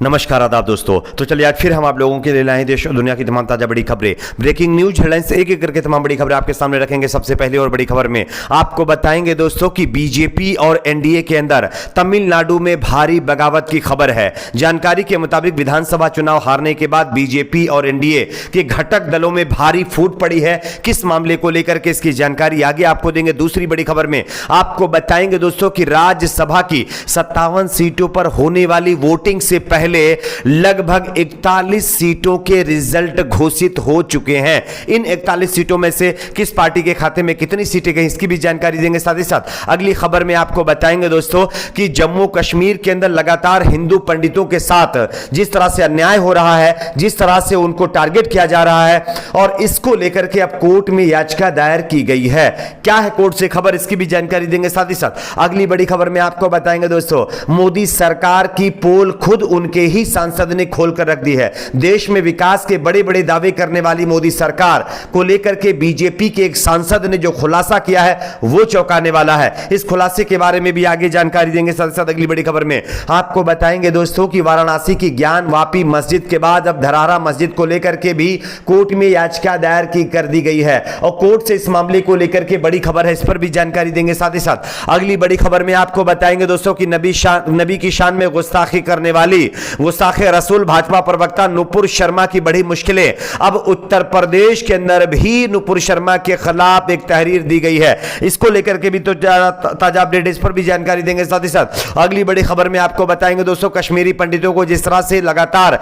नमस्कार आदाब दोस्तों। तो चलिए आज फिर हम आप लोगों के लिए लाए हैं देश और दुनिया की तमाम ताजा बड़ी खबरें, ब्रेकिंग न्यूज हेडलाइंस, एक एक करके तमाम बड़ी खबरें आपके सामने रखेंगे। सबसे पहले और बड़ी खबर में आपको बताएंगे दोस्तों कि बीजेपी और एनडीए के अंदर तमिलनाडु में भारी बगावत की खबर है। जानकारी के मुताबिक विधानसभा चुनाव हारने के बाद बीजेपी और एनडीए के घटक दलों में भारी फूट पड़ी है। किस मामले को लेकर के इसकी जानकारी आगे आपको देंगे। दूसरी बड़ी खबर में आपको बताएंगे दोस्तों कि राज्यसभा की 57 सीटों पर होने वाली वोटिंग से पहले लगभग 41 सीटों के रिजल्ट घोषित हो चुके हैं। इन 41 सीटों में से किस पार्टी के खाते में कितनी सीटें गई इसकी भी जानकारी देंगे। साथ ही साथ अगली खबर में आपको बताएंगे दोस्तों कि जम्मू कश्मीर के अंदर लगातार हिंदू पंडितों के साथ जिस तरह से अन्याय हो रहा है, जिस तरह से उनको टारगेट किया जा रहा है, और इसको लेकर के अब कोर्ट में याचिका दायर की गई है। क्या है कोर्ट से खबर, इसकी भी जानकारी देंगे। साथ ही साथ अगली बड़ी खबर में आपको बताएंगे दोस्तों मोदी सरकार की पोल खुद उनके ही सांसद ने खोलकर रख दी है। देश में विकास के बड़े बड़े दावे करने वाली मोदी सरकार को लेकर के बीजेपी के एक सांसद ने जो खुलासा किया है वो चौंकाने वाला है। इस खुलासे के बारे में भी आगे जानकारी देंगे। साथ साथ अगली बड़ी खबर में आपको बताएंगे दोस्तों कि वाराणसी की ज्ञान वापी मस्जिद के बाद अब धरारा मस्जिद को लेकर के भी कोर्ट में याचिका दायर की कर दी गई है और कोर्ट से इस मामले को लेकर के बड़ी खबर है, इस पर भी जानकारी देंगे। साथ ही साथ अगली बड़ी खबर में आपको बताएंगे दोस्तों कि नबी की शान में गुस्ताखी करने वाली गुस्ताखे रसूल भाजपा प्रवक्ता नुपुर शर्मा की बड़ी मुश्किलें। अब उत्तर प्रदेश के अंदर भी नुपुर शर्मा के खिलाफ एक तहरीर दी गई है, इसको लेकर के भी तो ताजा अपडेट, इस पर भी जानकारी देंगे। साथ ही साथ अगली बड़ी खबर में आपको बताएंगे दोस्तों कश्मीरी पंडितों को जिस तरह से लगातार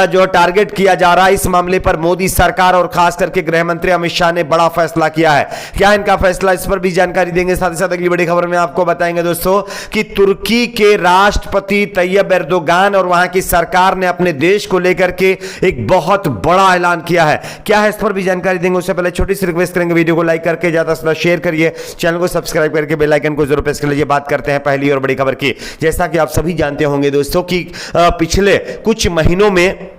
जो टारगेट किया जा रहा है, इस मामले पर मोदी सरकार और खास करके गृह मंत्री अमित शाह ने बड़ा फैसला किया है। क्या इनका फैसला, इस पर भी जानकारी देंगे। साथ ही साथ अगली बड़ी खबर में आपको बताएंगे दोस्तों कि तुर्की के राष्ट्रपति तैयब एर्दोगान और वहां की सरकार ने अपने देश को लेकर के एक बहुत बड़ा ऐलान किया है। क्या है, इस पर भी जानकारी देंगे। उससे पहले छोटी सी रिक्वेस्ट करेंगे, वीडियो को लाइक करके ज्यादा से ज्यादा शेयर करिए, चैनल को सब्सक्राइब करके बेल आइकन को जरूर प्रेस कर लीजिए। बात करते हैं पहली और बड़ी खबर की। जैसा कि आप सभी जानते होंगे दोस्तों कि पिछले कुछ महीनों में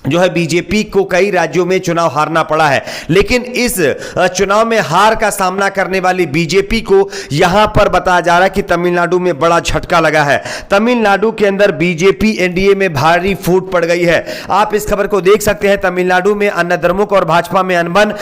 जो है बीजेपी को कई राज्यों में चुनाव हारना पड़ा है, लेकिन इस चुनाव में हार का सामना करने वाली बीजेपी को यहां पर बताया जा रहा है कि तमिलनाडु में बड़ा झटका लगा है। तमिलनाडु के अंदर बीजेपी एनडीए में भारी फूट पड़ गई है। आप इस खबर को देख सकते हैं, तमिलनाडु में अन्नाद्रमुक और भाजपा में अनबन,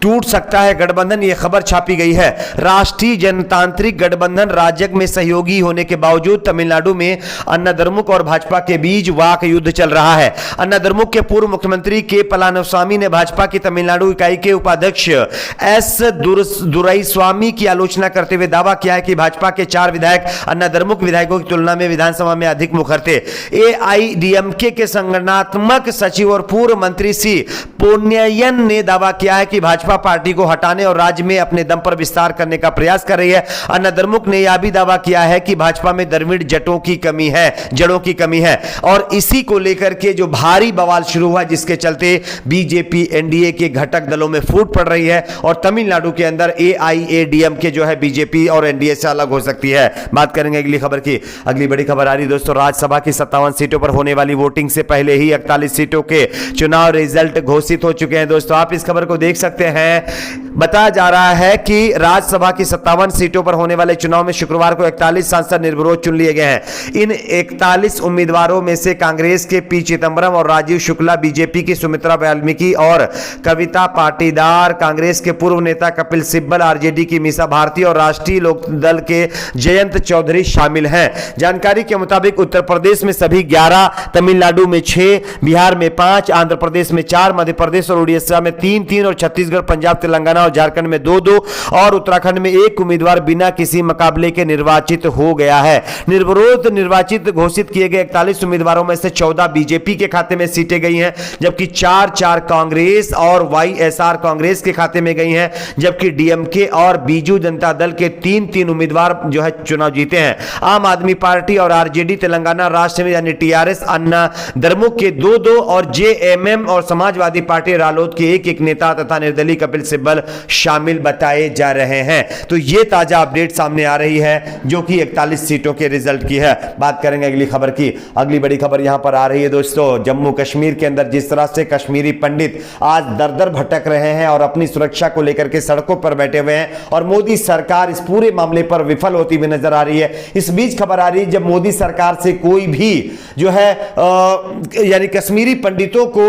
टूट सकता है गठबंधन, यह खबर छापी गई है। राष्ट्रीय जनतांत्रिक गठबंधन राजग में सहयोगी होने के बावजूद तमिलनाडु में अन्नाद्रमुक और भाजपा के बीच वाक युद्ध चल रहा है। अन्नाद्रमुक के पूर्व मुख्यमंत्री के पलानीस्वामी ने भाजपा की तमिलनाडु इकाई के उपाध्यक्ष एस दुराईस्वामी की आलोचना करते हुए दावा किया है कि भाजपा के 4 विधायक अन्नाद्रमुक विधायकों की तुलना में विधानसभा में अधिक मुखर थे। एआईडीएमके के संगठनात्मक सचिव और पूर्व मंत्री सी पोन्नयन ने दावा किया है कि भाजपा पार्टी को हटाने और राज्य में अपने दम पर विस्तार करने का प्रयास कर रही है। अन्नाद्रमुक ने यह भी दावा किया है कि भाजपा में द्रविड़ जड़ों की कमी है और इसी को लेकर के जो भारी बवाल शुरू हुआ, जिसके चलते बीजेपी एनडीए के घटक दलों में फूट पड़ रही है और तमिलनाडु के अंदर एआईएडीएमके जो है बीजेपी और एनडीए से अलग हो सकती है। बात करेंगे अगली खबर की। अगली बड़ी खबर आ रही दोस्तों राज्यसभा की 57 सीटों पर होने वाली वोटिंग से पहले ही 41 सीटों के चुनाव रिजल्ट घोषित हो चुके हैं। दोस्तों आप इस खबर को देख सकते हैं। बताया जा रहा है कि राज्यसभा की 57 सीटों पर होने वाले चुनाव में शुक्रवार को 41 सांसद निर्विरोध चुन लिए गए हैं। इन 41 उम्मीदवारों में से कांग्रेस के पी चिदंबरम और राजीव शुक्ला, बीजेपी की सुमित्रा वाल्मीकि और कविता पाटीदार, कांग्रेस के पूर्व नेता कपिल सिब्बल, आरजेडी की मीसा भारती और राष्ट्रीय लोकदल के जयंत चौधरी शामिल हैं। जानकारी के मुताबिक उत्तर प्रदेश में सभी 11, तमिलनाडु में 6, बिहार में 5, आंध्र प्रदेश में 4, मध्य प्रदेश और उड़ीसा में 3-3 और छत्तीसगढ़, पंजाब, तेलंगाना और झारखंड में 2-2 और उत्तराखंड में 1 उम्मीदवार बिना किसी मुकाबले के निर्वाचित हो गया है। निर्विरोध निर्वाचित घोषित किए गए 41 उम्मीदवारों में से 14 बीजेपी के खाते में सीटें गई हैं, जबकि 4 कांग्रेस और वाईएसआर कांग्रेस के खाते में गई हैं, जबकि डीएमके और बीजू जनता दल के 3 उम्मीदवार जो है चुनाव जीते हैं। आम आदमी पार्टी और आरजेडी तेलंगाना राष्ट्र में यानी टीआरएस, अन्नाद्रमुक के 2-2 और जेएमएम और समाजवादी पार्टी रालोद के 1 नेता तथा निर्दलीय कपिल सिब्बल शामिल बताए जा रहे हैं। तो यह ताजा अपडेट सामने आ रही है जो कि 41 सीटों के रिजल्ट की है। बात करेंगे अगली खबर की। अगली बड़ी खबर यहां पर आ रही है दोस्तों जम्मू कश्मीर के अंदर जिस तरह से कश्मीरी पंडित आज दर दर भटक रहे हैं और अपनी सुरक्षा को लेकर के सड़कों पर बैठे हुए हैं और मोदी सरकार इस पूरे मामले पर विफल होती हुई नजर आ रही है। इस बीच खबर आ रही है जब मोदी सरकार से कोई भी जो है यानी कश्मीरी पंडितों को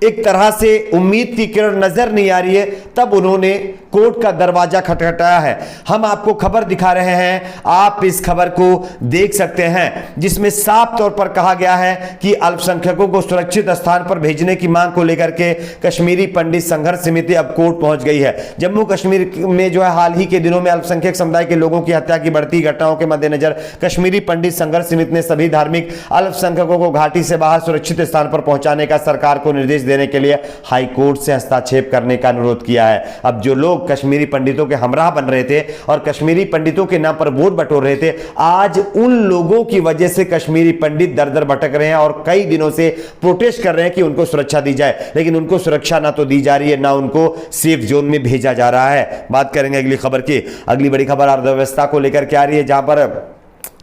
एक तरह से उम्मीद की किरण नजर नहीं आ रही है, तब उन्होंने कोर्ट का दरवाजा खटखटाया है। हम आपको खबर दिखा रहे हैं, आप इस खबर को देख सकते हैं, जिसमें साफ तौर पर कहा गया है कि अल्पसंख्यकों को सुरक्षित स्थान पर भेजने की मांग को लेकर के कश्मीरी पंडित संघर्ष समिति अब कोर्ट पहुंच गई है। जम्मू कश्मीर में जो है हाल ही के दिनों में अल्पसंख्यक समुदाय के लोगों की हत्या की बढ़ती घटनाओं के मद्देनजर कश्मीरी पंडित संघर्ष समिति ने सभी धार्मिक अल्पसंख्यकों को घाटी से बाहर सुरक्षित स्थान पर पहुंचाने का सरकार को निर्देश देने के लिए हाई कोर्ट से हस्तक्षेप करने का अनुरोध किया है। अब जो लोग कश्मीरी पंडितों के हमराह बन रहे थे और कश्मीरी पंडितों के नाम पर वोट बटोर रहे थे, आज उन लोगों की वजह से कश्मीरी पंडित दर दर भटक रहे हैं और कई दिनों से प्रोटेस्ट कर रहे हैं कि उनको सुरक्षा दी जाए, लेकिन उनको सुरक्षा ना तो दी जा रही है, ना उनको सेफ जोन में भेजा जा रहा है। बात करेंगे अगली खबर की। अगली बड़ी खबर अर्थव्यवस्था को लेकर के आ रही है, जहां पर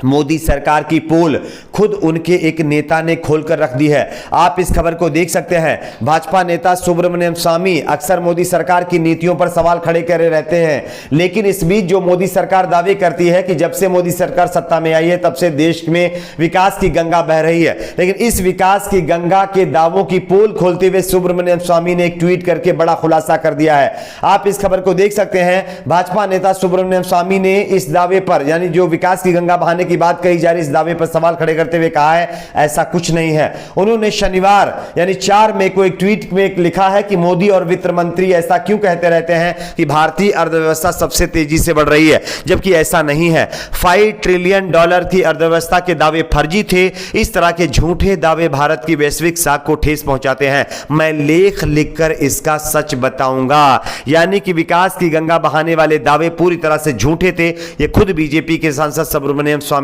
मोदी सरकार की पोल खुद उनके एक नेता ने खोलकर रख दी है। आप इस खबर को देख सकते हैं। भाजपा नेता सुब्रमण्यम स्वामी अक्सर मोदी सरकार की नीतियों पर सवाल खड़े करे रहते हैं, लेकिन इस बीच जो मोदी सरकार दावे करती है कि जब से मोदी सरकार सत्ता में आई है तब से देश में विकास की गंगा बह रही है, लेकिन इस विकास की गंगा के दावों की पोल खोलते हुए सुब्रमण्यम स्वामी ने एक ट्वीट करके बड़ा खुलासा कर दिया है। आप इस खबर को देख सकते हैं। भाजपा नेता सुब्रमण्यम स्वामी ने इस दावे पर, यानी जो विकास की गंगा बहाने की बात कही जा रही, इस दावे पर सवाल खड़े करते हुए कहा है ऐसा कुछ नहीं है। उन्होंने शनिवार यानी 4 मई को एक ट्वीट में लिखा है कि मोदी और वित्त मंत्री ऐसा क्यों कहते रहते हैं कि भारतीय अर्थव्यवस्था सबसे तेजी से बढ़ रही है, जबकि ऐसा नहीं है। $5 ट्रिलियन की अर्थव्यवस्था के दावे फर्जी थे। इस तरह के झूठे दावे भारत की वैश्विक साख को ठेस पहुंचाते हैं। मैं लेख लिखकर इसका सच बताऊंगा। यानी कि विकास की गंगा बहाने वाले दावे पूरी तरह से झूठे थे। ये खुद बीजेपी के सांसद सुब्रमण्यम स्वामी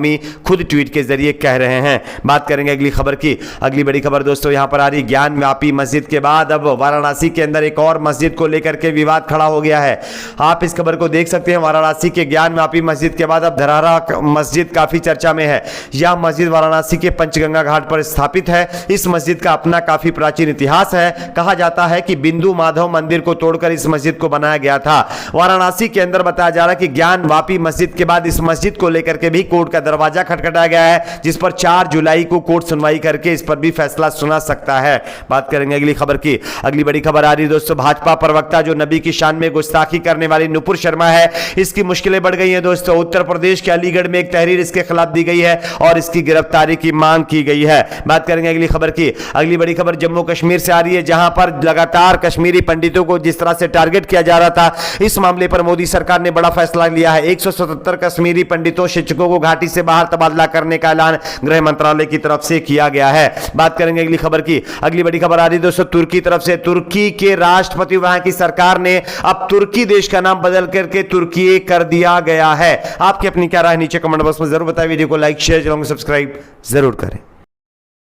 खुद ट्वीट के जरिए कह रहे हैं। बात करेंगे अगली खबर की। अगली बड़ी खबर दोस्तों यहां पर आ रही, ज्ञान व्यापी मस्जिद के बाद अब वाराणसी के अंदर एक और मस्जिद को लेकर के विवाद खड़ा हो गया है। आप इस खबर को देख सकते हैं। वाराणसी के ज्ञान व्यापी मस्जिद के बाद अब धरहरा मस्जिद काफी चर्चा में है। यह मस्जिद वाराणसी के पंचगंगा घाट पर स्थापित है। इस मस्जिद का अपना काफी प्राचीन इतिहास है। कहा जाता है कि बिंदु माधव मंदिर को तोड़कर इस मस्जिद को बनाया गया था। वाराणसी के अंदर बताया जा रहा है कि ज्ञान वापी मस्जिद के बाद इस मस्जिद को लेकर के भी कोर्ट का दरवाजा खटखटाया गया है, जिस पर 4 जुलाई को कोर्ट सुनवाई करके इस पर भी फैसला सुना सकता है। बात करेंगे अगली खबर की। अगली बड़ी खबर आ रही है दोस्तों, भाजपा प्रवक्ता जो नबी की शान में गुस्ताखी करने वाली नुपुर शर्मा है, इसकी मुश्किलें बढ़ गई हैं दोस्तों। उत्तर प्रदेश के अलीगढ़ में एक तहरीर इसके खिलाफ दी गई है और इसकी गिरफ्तारी की मांग की गई है। बात करेंगे अगली खबर की। अगली बड़ी खबर जम्मू कश्मीर से आ रही है, जहां पर लगातार कश्मीरी पंडितों को जिस तरह से टारगेट किया जा रहा था, इस मामले पर मोदी सरकार ने बड़ा फैसला लिया है। 177 कश्मीरी पंडितों शिक्षकों को घाटी से बाहर तबादला करने का ऐलान गृह मंत्रालय की तरफ से किया गया है। बात करेंगे अगली खबर की। अगली बड़ी खबर आ रही है दोस्तों तुर्की तरफ से। तुर्की के राष्ट्रपति, वहां की सरकार ने अब तुर्की देश का नाम बदल करके तुर्की कर दिया गया है। आपकी अपनी क्या राय नीचे कमेंट बॉक्स में जरूर बताएं। वीडियो को लाइक शेयर सब्सक्राइब जरूर करें।